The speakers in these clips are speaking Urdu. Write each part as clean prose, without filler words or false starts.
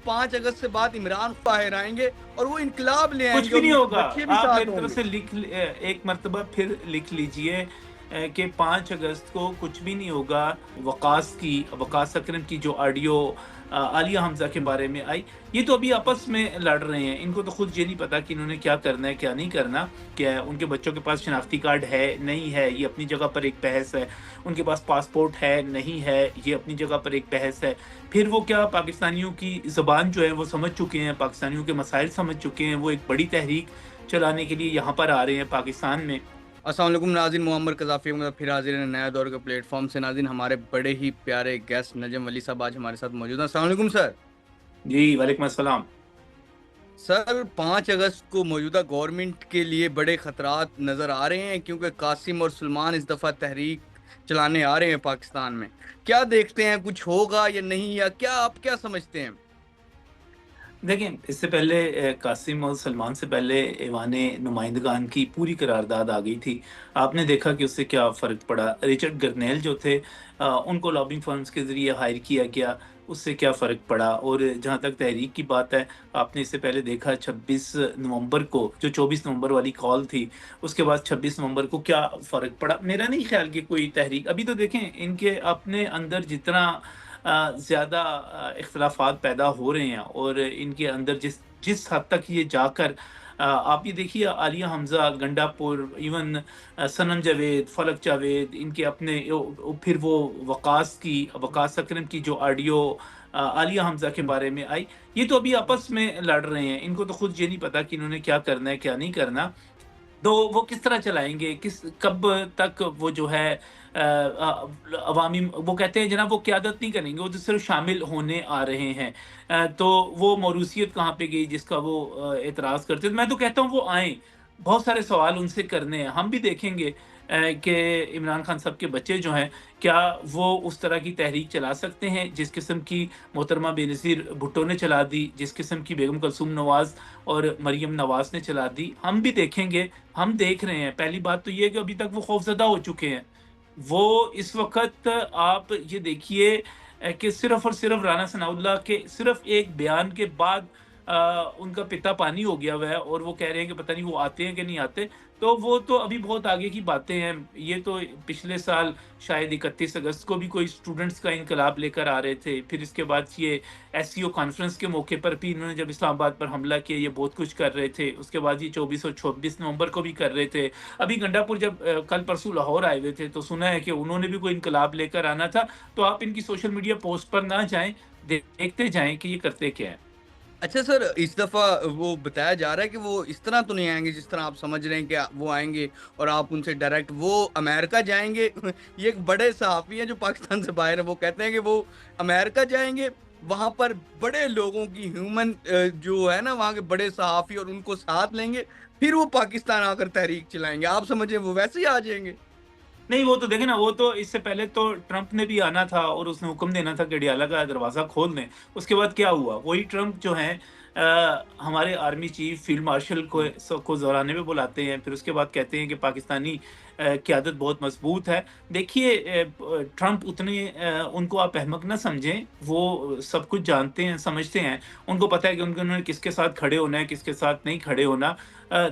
5 اگست سے بعد عمران باہر آئیں گے اور وہ انقلاب لے آئیں کچھ گے بھی اور نہیں ان کے ہوگا. بچے بھی آپ ساتھ میری ہوں طرف گے. سے ایک مرتبہ پھر لکھ لیجئے کہ 5 اگست کو کچھ بھی نہیں ہوگا. وقاص اکرم کی جو آڈیو عالیہ حمزہ کے بارے میں آئی، یہ تو ابھی آپس میں لڑ رہے ہیں. ان کو تو خود یہ نہیں پتا کہ انہوں نے کیا کرنا ہے کیا نہیں کرنا. کیا ان کے بچوں کے پاس شناختی کارڈ ہے نہیں ہے، یہ اپنی جگہ پر ایک بحث ہے. ان کے پاس پاسپورٹ ہے نہیں ہے، یہ اپنی جگہ پر ایک بحث ہے. پھر وہ کیا پاکستانیوں کی زبان جو ہے وہ سمجھ چکے ہیں، پاکستانیوں کے مسائل سمجھ چکے ہیں. وہ ایک بڑی تحریک چلانے کے لیے یہاں پر آ رہے ہیں پاکستان میں. السلام علیکم ناظرین، معمر قذافی ہوں پھر حاضر ہیں نیا دور کے پلیٹ فارم سے. ناظرین، ہمارے بڑے ہی پیارے گیسٹ نجم ولی صاحب آج ہمارے ساتھ موجود ہیں. السلام علیکم سر. جی وعلیکم السلام. سر، 5 اگست کو موجودہ گورنمنٹ کے لیے بڑے خطرات نظر آ رہے ہیں کیونکہ قاسم اور سلمان اس دفعہ تحریک چلانے آ رہے ہیں پاکستان میں. کیا دیکھتے ہیں، کچھ ہوگا یا نہیں، یا کیا آپ کیا سمجھتے ہیں؟ دیکھیں، اس سے پہلے قاسم اور سلمان سے پہلے ایوان نمائندگان کی پوری قرارداد آ گئی تھی. آپ نے دیکھا کہ اس سے کیا فرق پڑا. ریچرڈ گرنیل جو تھے ان کو لابنگ فرمز کے ذریعے ہائر کیا گیا. اس سے کیا فرق پڑا. اور جہاں تک تحریک کی بات ہے، آپ نے اس سے پہلے دیکھا 26 نومبر کو جو 24 نومبر والی کال تھی، اس کے بعد 26 نومبر کو کیا فرق پڑا. میرا نہیں خیال کہ کوئی تحریک ابھی تو دیکھیں ان کے اپنے اندر جتنا زیادہ اختلافات پیدا ہو رہے ہیں اور ان کے اندر جس حد تک یہ جا کر آپ یہ دیکھیے عالیہ حمزہ، گنڈا پور، ایون سنم جاوید، فلک جاوید، ان کے اپنے پھر وہ وقاص اکرم کی جو آڈیو عالیہ حمزہ کے بارے میں آئی، یہ تو ابھی آپس میں لڑ رہے ہیں. ان کو تو خود یہ نہیں پتا کہ انہوں نے کیا کرنا ہے کیا نہیں کرنا. تو وہ کس طرح چلائیں گے، کب تک وہ جو ہے عوامی، وہ کہتے ہیں جناب وہ قیادت نہیں کریں گے، وہ تو صرف شامل ہونے آ رہے ہیں. تو وہ موروثیت کہاں پہ گئی جس کا وہ اعتراض کرتے ہیں. میں تو کہتا ہوں وہ آئیں، بہت سارے سوال ان سے کرنے ہیں. ہم بھی دیکھیں گے کہ عمران خان صاحب کے بچے جو ہیں کیا وہ اس طرح کی تحریک چلا سکتے ہیں جس قسم کی محترمہ بے نظیر بھٹو نے چلا دی، جس قسم کی بیگم کلثوم نواز اور مریم نواز نے چلا دی. ہم بھی دیکھیں گے، ہم دیکھ رہے ہیں. پہلی بات تو یہ ہے کہ ابھی تک وہ خوفزدہ ہو چکے ہیں. وہ اس وقت آپ یہ دیکھیے کہ صرف اور صرف رانا ثناء اللہ کے صرف ایک بیان کے بعد ان کا پتا پانی ہو گیا ہوا ہے اور وہ کہہ رہے ہیں کہ پتہ نہیں وہ آتے ہیں کہ نہیں آتے. تو وہ تو ابھی بہت آگے کی باتیں ہیں. یہ تو پچھلے سال شاید 31 اگست کو بھی کوئی اسٹوڈنٹس کا انقلاب لے کر آ رہے تھے. پھر اس کے بعد یہ ایس سی او کانفرنس کے موقع پر بھی انہوں نے جب اسلام آباد پر حملہ کیا یہ بہت کچھ کر رہے تھے. اس کے بعد یہ 24 اور 26 نومبر کو بھی کر رہے تھے. ابھی گنڈا پور جب کل پرسوں لاہور آئے ہوئے تھے تو سنا ہے کہ انہوں نے بھی کوئی انقلاب لے کر آنا تھا. تو آپ ان کی سوشل میڈیا پوسٹ پر نہ جائیں، دیکھتے جائیں کہ یہ کرتے کیا ہیں. اچھا سر، اس دفعہ وہ بتایا جا رہا ہے کہ وہ اس طرح تو نہیں آئیں گے جس طرح آپ سمجھ رہے ہیں کہ وہ آئیں گے اور آپ ان سے ڈائریکٹ وہ امریکہ جائیں گے. یہ ایک بڑے صحافی ہیں جو پاکستان سے باہر ہیں، وہ کہتے ہیں کہ وہ امریکہ جائیں گے، وہاں پر بڑے لوگوں کی ہیومن جو ہے نا وہاں کے بڑے صحافی اور ان کو ساتھ لیں گے، پھر وہ پاکستان آ کر تحریک چلائیں گے. آپ سمجھیں وہ ویسے ہی آ جائیں گے؟ نہیں، وہ تو دیکھیں نا، وہ تو اس سے پہلے تو ٹرمپ نے بھی آنا تھا اور اس نے حکم دینا تھا کہ ڈیالہ کا دروازہ کھول دیں. اس کے بعد کیا ہوا؟ وہی ٹرمپ جو ہیں ہمارے آرمی چیف فیلڈ مارشل کو دورانے میں بلاتے ہیں، پھر اس کے بعد کہتے ہیں کہ پاکستانی قیادت بہت مضبوط ہے. دیکھیے ٹرمپ اتنے ان کو آپ احمق نہ سمجھیں، وہ سب کچھ جانتے ہیں، سمجھتے ہیں. ان کو پتہ ہے کہ انہوں نے کس کے ساتھ کھڑے ہونا ہے، کس کے ساتھ نہیں کھڑے ہونا.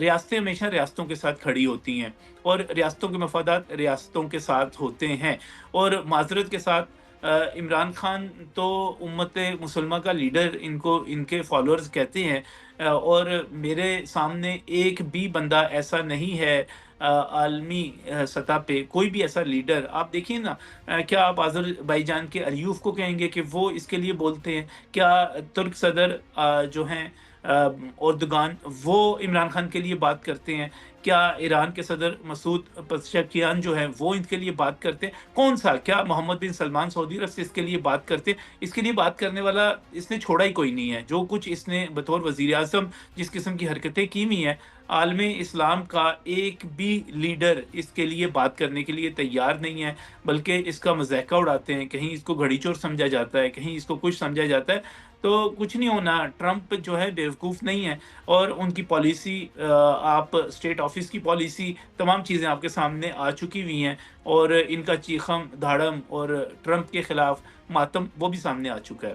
ریاستیں ہمیشہ ریاستوں کے ساتھ کھڑی ہوتی ہیں اور ریاستوں کے مفادات ریاستوں کے ساتھ ہوتے ہیں. اور معذرت کے ساتھ عمران خان تو امت مسلمہ کا لیڈر ان کے فالوورز کہتے ہیں، اور میرے سامنے ایک بھی بندہ ایسا نہیں ہے عالمی سطح پہ، کوئی بھی ایسا لیڈر. آپ دیکھیے نا، کیا آپ آذربائی جان کے الیوف کو کہیں گے کہ وہ اس کے لیے بولتے ہیں؟ کیا ترک صدر جو ہیں اردگان، وہ عمران خان کے لیے بات کرتے ہیں؟ کیا ایران کے صدر مسعود پزشکیان جو ہیں وہ ان کے لیے بات کرتے ہیں؟ کون سا؟ کیا محمد بن سلمان سعودی عرب سے اس کے لیے بات کرتے ہیں؟ اس کے لیے بات کرنے والا اس نے چھوڑا ہی کوئی نہیں ہے. جو کچھ اس نے بطور وزیر اعظم جس قسم کی حرکتیں کی ہوئی ہیں، عالم اسلام کا ایک بھی لیڈر اس کے لیے بات کرنے کے لیے تیار نہیں ہے، بلکہ اس کا مذاق اڑاتے ہیں. کہیں اس کو گھڑی چور سمجھا جاتا ہے، کہیں اس کو کچھ سمجھا جاتا ہے. تو کچھ نہیں ہونا. ٹرمپ جو ہے بیوقوف نہیں ہے، اور ان کی پالیسی، آپ اسٹیٹ آفس کی پالیسی، تمام چیزیں آپ کے سامنے آ چکی ہوئی ہیں، اور ان کا چیخم دھاڑم اور ٹرمپ کے خلاف ماتم وہ بھی سامنے آ چکا ہے.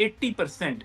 80%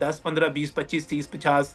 10, 15, 20, 25, 30, 50,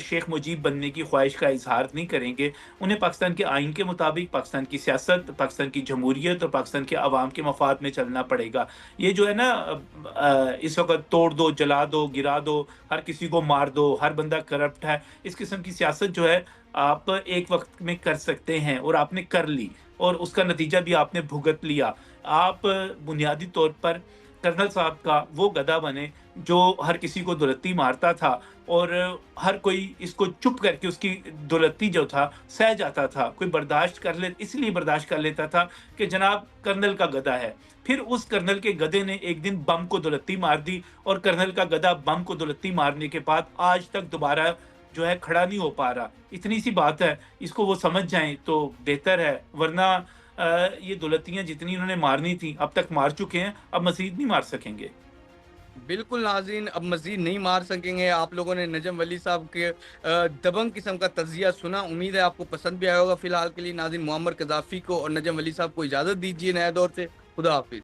شیخ مجیب بننے کی خواہش کا اظہار نہیں کریں گے، انہیں پاکستان کے آئین کے مطابق پاکستان کی سیاست، پاکستان کی جمہوریت اور پاکستان کے عوام کے مفاد میں چلنا پڑے گا۔ یہ جو ہے نا اس وقت توڑ دو، جلا دو، گرا دو، ہر کسی کو مار دو، ہر بندہ کرپٹ ہے، اس قسم کی سیاست جو ہے آپ ایک وقت میں کر سکتے ہیں اور آپ نے کر لی، اور اس کا نتیجہ بھی آپ نے بھگت لیا۔ آپ بنیادی طور پر کرنل صاحب کا وہ گدھا بنے جو ہر کسی کو دولتی مارتا تھا، اور ہر کوئی اس کو چپ کر کے اس کی دولتی جو تھا سہ جاتا تھا، کوئی برداشت کر لے، اس لیے برداشت کر لیتا تھا کہ جناب کرنل کا گدھا ہے۔ پھر اس کرنل کے گدھے نے ایک دن بم کو دولتی مار دی، اور کرنل کا گدھا بم کو دولتی مارنے کے بعد آج تک دوبارہ جو ہے کھڑا نہیں ہو پا رہا۔ اتنی سی بات ہے، اس کو وہ سمجھ جائیں تو بہتر ہے، ورنہ یہ دولتیاں جتنی انہوں نے مارنی تھیں اب تک مار چکے ہیں، اب مزید نہیں مار سکیں گے۔ بالکل ناظرین، اب مزید نہیں مار سکیں گے۔ آپ لوگوں نے نجم ولی صاحب کے دبنگ قسم کا تجزیہ سنا، امید ہے آپ کو پسند بھی آیا ہوگا۔ فی الحال کے لیے ناظرین معمر قذافی کو اور نجم ولی صاحب کو اجازت دیجیے نئے دور سے۔ خدا حافظ۔